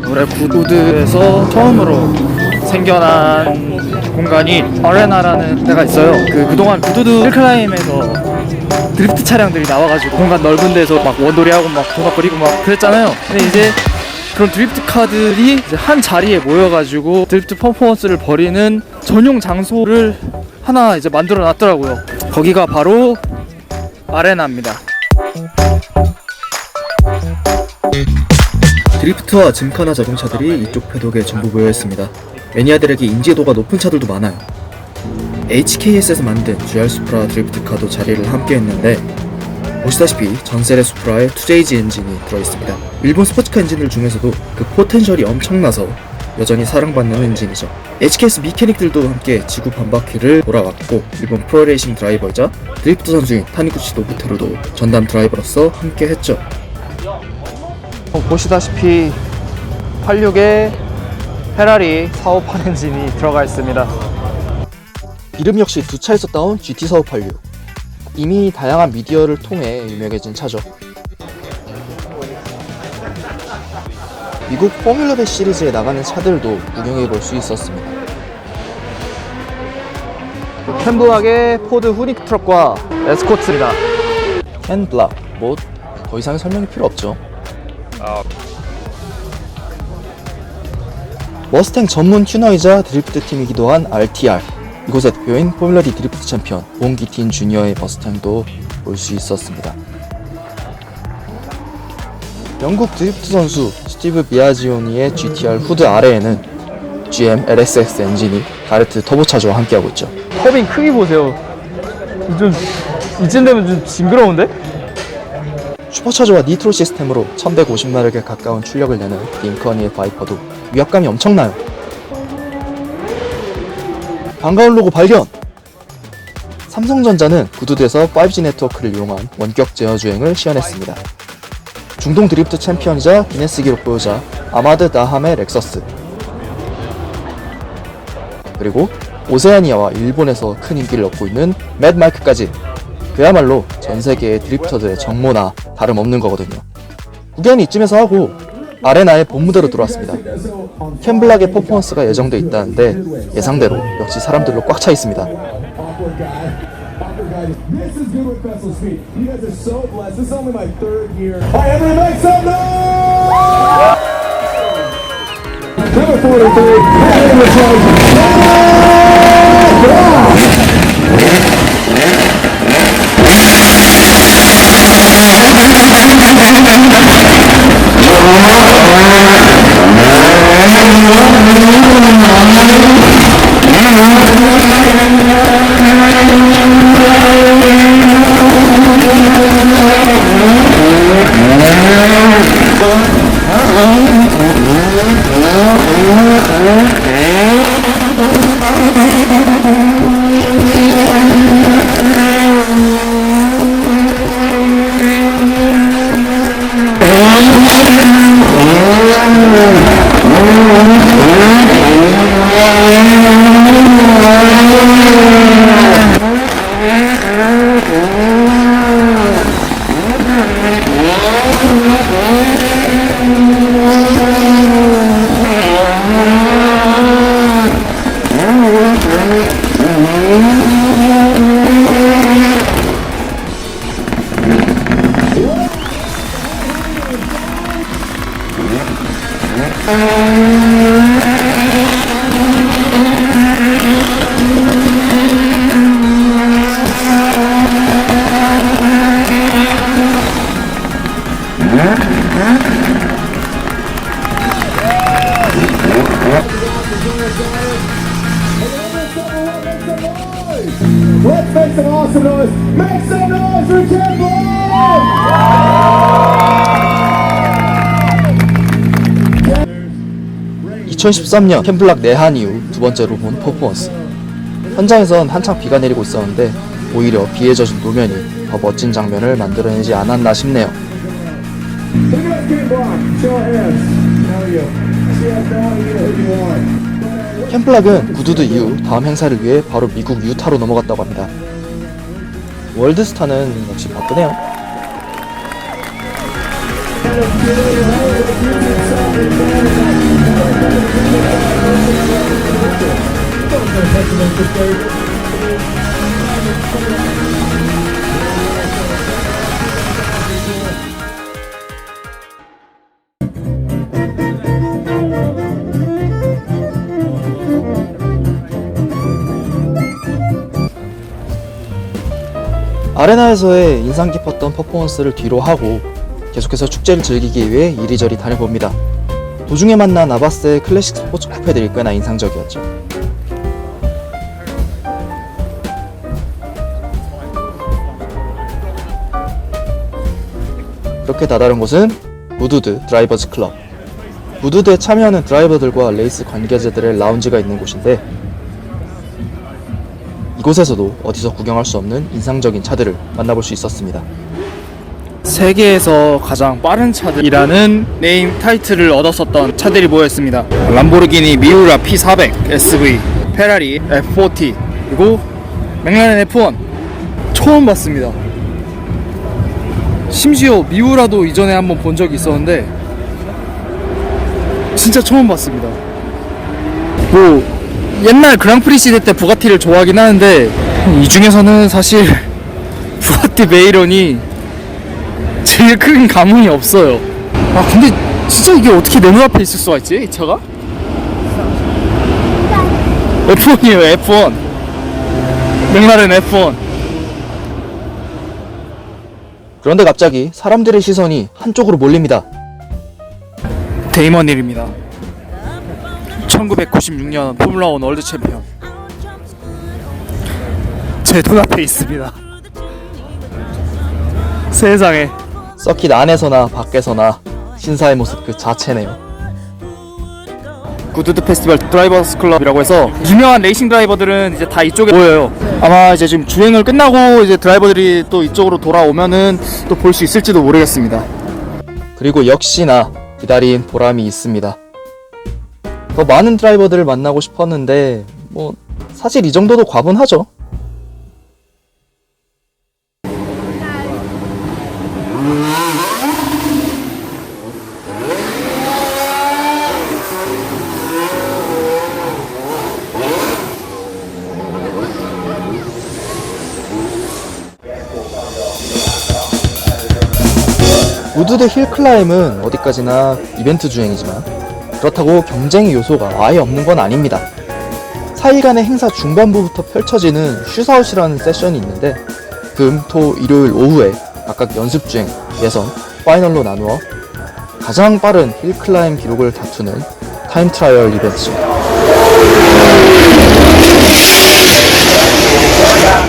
올해 구두드에서 처음으로 생겨난 공간이 아레나라는 데가 있어요. 그동안 구두드 힐클라임에서 드리프트 차량들이 나와가지고 공간 넓은 데서 막 원돌이하고 막 도각거리고 막 그랬잖아요. 근데 이제 그런 드리프트 카들이 이제 한 자리에 모여가지고 드리프트 퍼포먼스를 벌이는 전용 장소를 하나 이제 만들어 놨더라고요. 거기가 바로 아레나입니다. 드리프트와 짐카나 자동차들이 이쪽 패독에 전부 모여있습니다. 매니아들에게 인지도가 높은 차들도 많아요. HKS에서 만든 GR 수프라 드리프트카도 자리를 함께 했는데 보시다시피 전세대 수프라에 2JG 엔진이 들어있습니다. 일본 스포츠카 엔진들 중에서도 그 포텐셜이 엄청나서 여전히 사랑받는 엔진이죠. HKS 미케닉들도 함께 지구 반바퀴를 돌아왔고 일본 프로레이싱 드라이버이자 드리프트 선수인 타니구치 노부테루도 전담 드라이버로서 함께 했죠. 보시다시피 86에 페라리 458 엔진이 들어가 있습니다. 이름 역시 두 차에서 따온 GT4586. 이미 다양한 미디어를 통해 유명해진 차죠. 미국 포뮬러1 시리즈에 나가는 차들도 구경해 볼 수 있었습니다. 캔블락의 포드 후닉 트럭과 에스코트입니다. 캔블락, 뭐 더 이상 설명이 필요 없죠. 머스탱 전문 튜너이자 드리프트 팀이기도 한 RTR. 이곳의 대표인 포뮬러 D 드리프트 챔피언 본 기틴 주니어의 머스탱도 볼 수 있었습니다. 영국 드리프트 선수 스티브 비아지오니의 GTR 후드 아래에는 GM LSX 엔진이 다르트 터보차저와 함께하고 있죠. 터빈 크기 보세요. 이쯤 되면 좀 징그러운데? 슈퍼차저와 니트로 시스템으로 1150마력에 가까운 출력을 내는 링컨이의 바이퍼도 위압감이 엄청나요. 반가운 로고 발견! 삼성전자는 구두드에서 5G 네트워크를 이용한 원격 제어 주행을 시연했습니다. 중동 드리프트 챔피언이자 기네스 기록 보유자 아마드 다함의 렉서스, 그리고 오세아니아와 일본에서 큰 인기를 얻고 있는 맷 마이크까지 그야말로 전세계의 드리프터들의 정모나 다름없는 거거든요. 구경은 이쯤에서 하고 아레나의 본무대로 들어왔습니다. 캔블락의 퍼포먼스가 예정돼 있다는데 예상대로 역시 사람들로 꽉 차 있습니다. Let's make some awesome noise. Make some noise for Ken 2013년 캔블락 내한 이후 두 번째로 본 퍼포먼스. 현장에선 한창 비가 내리고 있었는데 오히려 비에 젖은 노면이 더 멋진 장면을 만들어내지 않았나 싶네요. 캔블락은 구두드 이후 다음 행사를 위해 바로 미국 유타로 넘어갔다고 합니다. 월드스타는 역시 바쁘네요. 아레나에서의 인상 깊었던 퍼포먼스를 뒤로 하고 계속해서 축제를 즐기기 위해 이리저리 다녀봅니다. 도중에 만난 아바스의 클래식 스포츠 쿠페들이 꽤나 인상적이었죠. 그렇게 다다른 곳은 무두드 드라이버즈 클럽. 무두드에 참여하는 드라이버들과 레이스 관계자들의 라운지가 있는 곳인데, 이곳에서도 어디서 구경할 수 없는 인상적인 차들을 만나볼 수 있었습니다. 세계에서 가장 빠른 차들이라는 네임 타이틀을 얻었었던 차들이 모였습니다. 람보르기니 미우라 P400 SV, 페라리 F40, 그리고 맥라렌 F1. 처음 봤습니다. 심지어 미우라도 이전에 한번 본 적이 있었는데 진짜 처음 봤습니다. 뭐 옛날 그랑프리 시대 때 부가티를 좋아하긴 하는데 이 중에서는 사실 부가티 베이론이 제일 큰 감흥이 없어요. 아 근데 진짜 이게 어떻게 내 눈앞에 있을 수가 있지? 이 차가? F1이에요. F1 맥라렌 F1. 그런데 갑자기 사람들의 시선이 한쪽으로 몰립니다. 데이먼 힐입니다. 1996년 포뮬라1 월드 챔피언. 제 눈앞에 있습니다. 세상에. 서킷 안에서나 밖에서나 신사의 모습 그 자체네요. 구두드 페스티벌 드라이버스 클럽이라고 해서 유명한 레이싱 드라이버들은 이제 다 이쪽에 모여요. 아마 이제 지금 주행을 끝나고 이제 드라이버들이 또 이쪽으로 돌아오면은 또 볼 수 있을지도 모르겠습니다. 그리고 역시나 기다린 보람이 있습니다. 더 많은 드라이버들을 만나고 싶었는데 뭐 사실 이 정도도 과분하죠. 무두드 힐클라임은 어디까지나 이벤트 주행이지만 그렇다고 경쟁의 요소가 아예 없는 건 아닙니다. 4일간의 행사 중반부부터 펼쳐지는 슈사웃이라는 세션이 있는데 금, 토, 일요일 오후에 각각 연습주행, 예선, 파이널로 나누어 가장 빠른 힐클라임 기록을 다투는 타임 트라이얼 이벤트죠.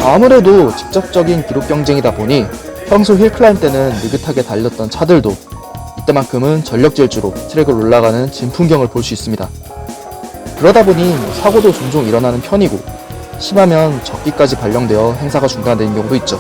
아무래도 직접적인 기록 경쟁이다 보니 평소 힐클라임 때는 느긋하게 달렸던 차들도 이때만큼은 전력 질주로 트랙을 올라가는 진풍경을 볼 수 있습니다. 그러다 보니 사고도 종종 일어나는 편이고 심하면 적기까지 발령되어 행사가 중단되는 경우도 있죠.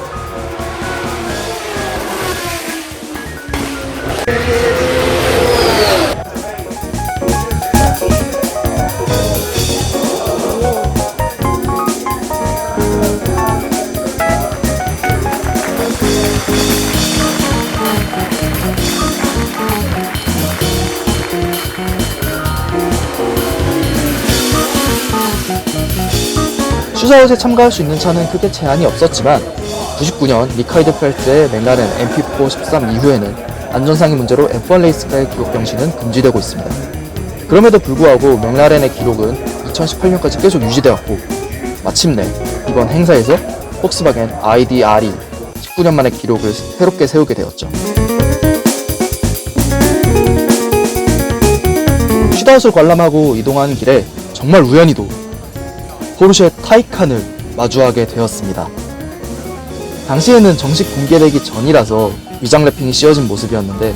슈사웃에 참가할 수 있는 차는 크게 제한이 없었지만 99년 리카이드 펠트의 맥라렌 MP4 13 이후에는 안전상의 문제로 F1 레이스카의 기록 경신은 금지되고 있습니다. 그럼에도 불구하고 맥라렌의 기록은 2018년까지 계속 유지되었고 마침내 이번 행사에서 폭스바겐 IDR이 19년 만에 기록을 새롭게 세우게 되었죠. 슈다웃을 관람하고 이동하는 길에 정말 우연히도 포르쉐 타이칸을 마주하게 되었습니다. 당시에는 정식 공개되기 전이라서 위장 래핑이 씌워진 모습이었는데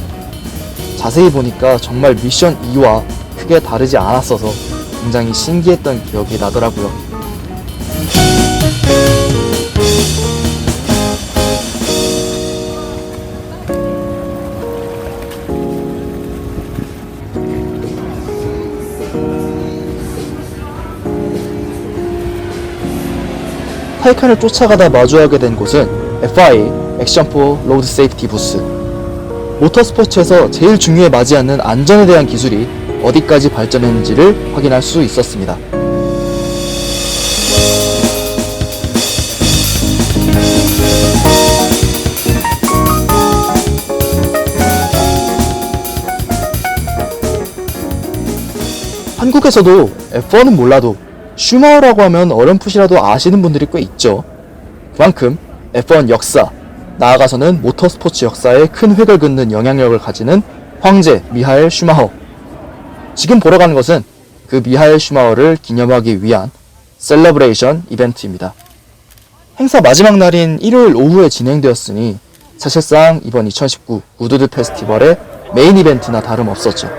자세히 보니까 정말 미션 2와 크게 다르지 않았어서 굉장히 신기했던 기억이 나더라고요. 타이칸을 쫓아가다 마주하게 된 곳은 FIA 액션4 로드 세이프티 부스. 모터스포츠에서 제일 중요에 맞지 않는 안전에 대한 기술이 어디까지 발전했는지를 확인할 수 있었습니다. 한국에서도 F1은 몰라도 슈마허라고 하면 어렴풋이라도 아시는 분들이 꽤 있죠. 그만큼 F1 역사, 나아가서는 모터스포츠 역사에 큰 획을 긋는 영향력을 가지는 황제 미하엘 슈마허. 지금 보러 가는 것은 그 미하엘 슈마허를 기념하기 위한 셀러브레이션 이벤트입니다. 행사 마지막 날인 일요일 오후에 진행되었으니 사실상 이번 2019 우드드 페스티벌의 메인 이벤트나 다름없었죠.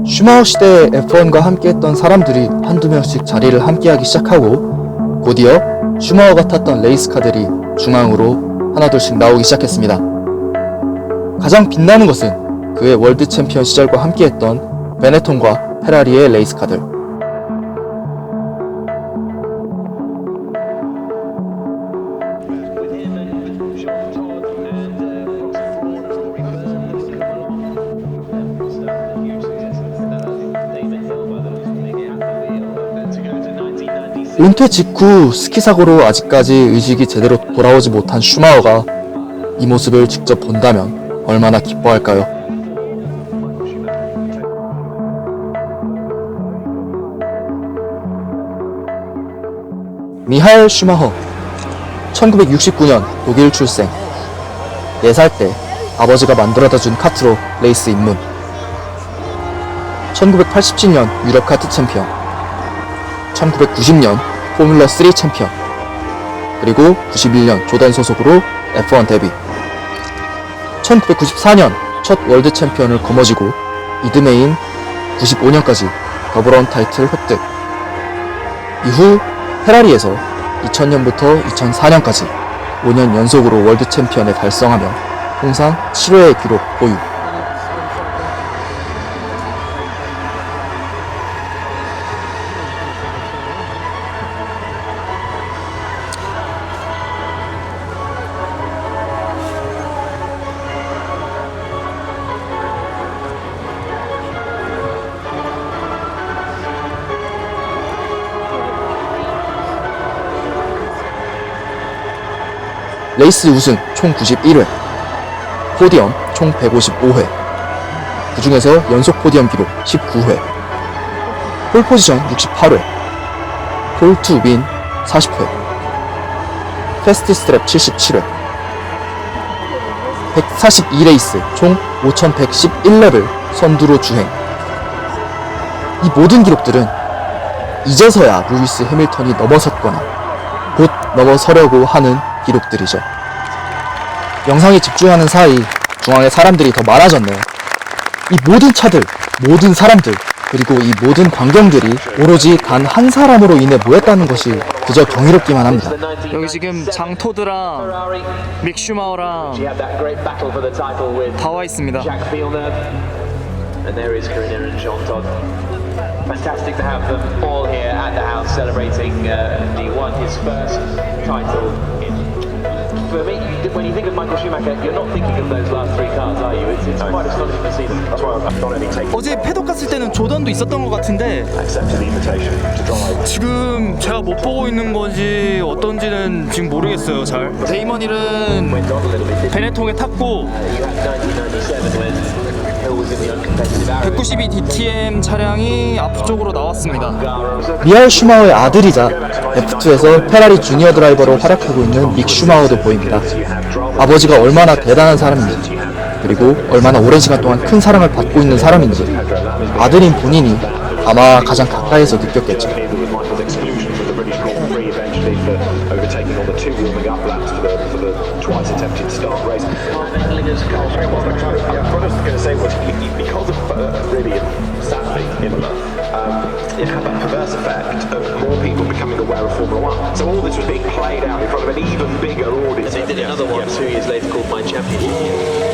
슈마허 시대에 F1과 함께했던 사람들이 한두 명씩 자리를 함께하기 시작하고 곧이어 슈마허가 탔던 레이스카들이 중앙으로 하나둘씩 나오기 시작했습니다. 가장 빛나는 것은 그의 월드 챔피언 시절과 함께했던 베네톤과 페라리의 레이스카들. 은퇴 직후 스키 사고로 아직까지 의식이 제대로 돌아오지 못한 슈마허가 이 모습을 직접 본다면 얼마나 기뻐할까요? 미하엘 슈마허, 1969년 독일 출생. 4살 때 아버지가 만들어다준 카트로 레이스 입문. 1987년 유럽 카트 챔피언, 1990년 포뮬러 3 챔피언, 그리고 91년 조던 소속으로 F1 데뷔. 1994년 첫 월드 챔피언을 거머쥐고 이듬해인 95년까지 더블런 타이틀 획득. 이후 페라리에서 2000년부터 2004년까지 5년 연속으로 월드 챔피언을 달성하며 통상 7회의 기록 보유. 레이스 우승 총 91회, 포디엄 총 155회, 그 중에서 연속 포디엄 기록 19회, 폴 포지션 68회, 폴 투 윈 40회, 패스트 스트랩 77회, 142레이스 총 5111랩을 선두로 주행. 이 모든 기록들은 이제서야 루이스 해밀턴이 넘어섰거나 곧 넘어서려고 하는 기록들이죠. 영상에 집중하는 사이 중앙에 사람들이 더 많아졌네요. 이 모든 차들, 모든 사람들, 그리고 이 모든 광경들이 오로지 단 한 사람으로 인해 모였다는 것이 그저 경이롭기만 합니다. 여기 지금 장토드랑 믹 슈마허랑 다 와 있습니다. Fantastic to have them all here at the house celebrating he won his first title. For me, when you think of Michael Schumacher, you're not thinking of those last three cars, are you? It's quite astonishing to see them. That's why I've not only taken 어제 패독 갔을 때는 조던도 있었던 것 같은데 accepted the invitation to drive. 지금 제가 못 보고 있는 건지 어떤지는 지금 모르겠어요. 잘. 데이먼 힐은 Went on a little bit. 베네통에 탔고 You had 1997 when Hill was in the uncontested Arrows. 192 DTM 차량이 앞쪽으로 나왔습니다. 미하엘 슈마허의 아들이자 F2에서 페라리 주니어 드라이버로 활약하고 있는 믹 슈마허도 보입니다. 아버지가 얼마나 대단한 사람인지, 그리고 얼마나 오랜 시간 동안 큰 사랑을 받고 있는 사람인지 아들인 본인이 아마 가장 가까이서 느꼈겠죠. with Michael's exclusion from the British Grand Prix eventually for overtaking on the two warming up laps for the twice attempted start race. What I was going to say was because of really sadly Imola, it had that perverse effect of more people becoming aware of Formula One. So all this was being played out in front of an even bigger audience. They did another one 2 years later called My Championship.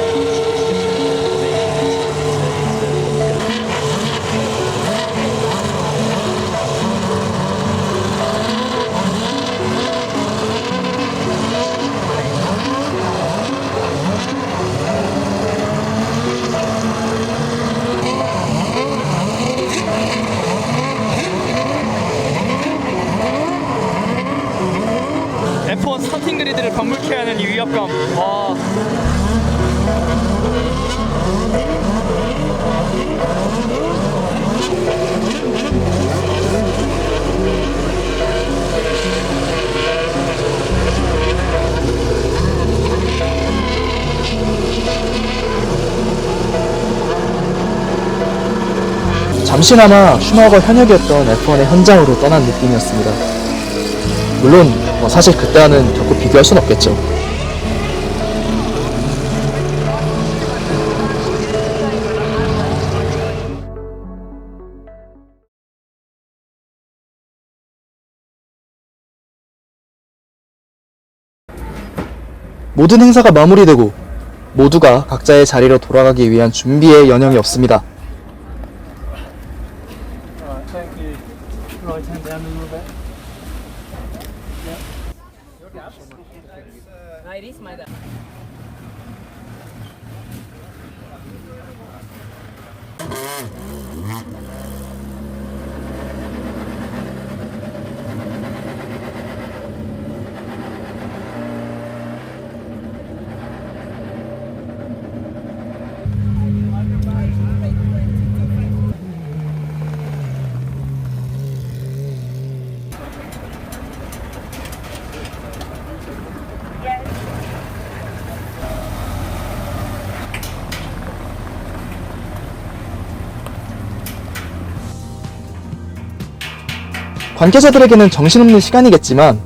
F1 스타팅 그리드를 방불케 하는 이 위압감. 와. 잠시나마 슈마허가 현역이었던 F1의 현장으로 떠난 느낌이었습니다. 물론 사실 그때와는 결코 비교할 순 없겠죠. 모든 행사가 마무리되고 모두가 각자의 자리로 돌아가기 위한 준비에 연연이 없습니다. 관계자들에게는 정신없는 시간이겠지만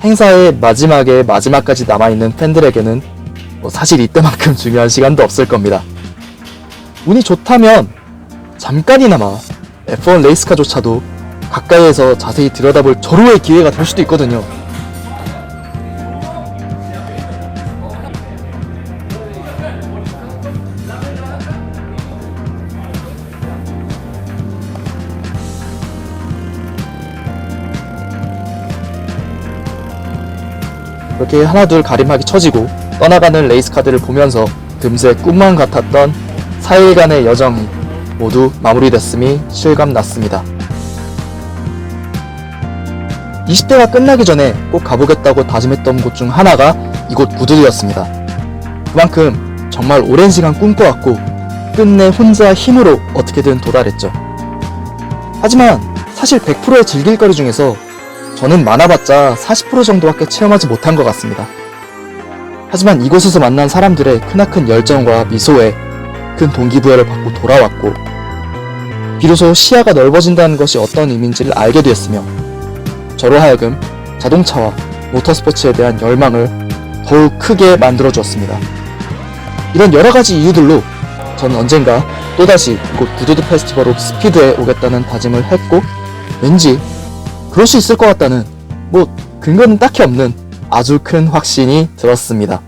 행사의 마지막에 마지막까지 남아있는 팬들에게는 사실 이때만큼 중요한 시간도 없을 겁니다. 운이 좋다면 잠깐이나마 F1 레이스카조차도 가까이에서 자세히 들여다볼 절호의 기회가 될 수도 있거든요. 그렇게 하나둘 가림막이 쳐지고 떠나가는 레이스카드를 보면서 금세 꿈만 같았던 4일간의 여정이 모두 마무리됐음이 실감났습니다. 20대가 끝나기 전에 꼭 가보겠다고 다짐했던 곳 중 하나가 이곳 부두드였습니다. 그만큼 정말 오랜 시간 꿈꿔왔고 끝내 혼자 힘으로 어떻게든 도달했죠. 하지만 사실 100%의 즐길 거리 중에서 저는 많아봤자 40% 정도밖에 체험하지 못한 것 같습니다. 하지만 이곳에서 만난 사람들의 크나큰 열정과 미소에 큰 동기부여를 받고 돌아왔고 비로소 시야가 넓어진다는 것이 어떤 의미인지를 알게 되었으며 저로 하여금 자동차와 모터스포츠에 대한 열망을 더욱 크게 만들어주었습니다. 이런 여러가지 이유들로 저는 언젠가 또다시 이곳 부두드 페스티벌 오브 스피드에 오겠다는 다짐을 했고 왠지 그럴 수 있을 것 같다는 근거는 딱히 없는 아주 큰 확신이 들었습니다.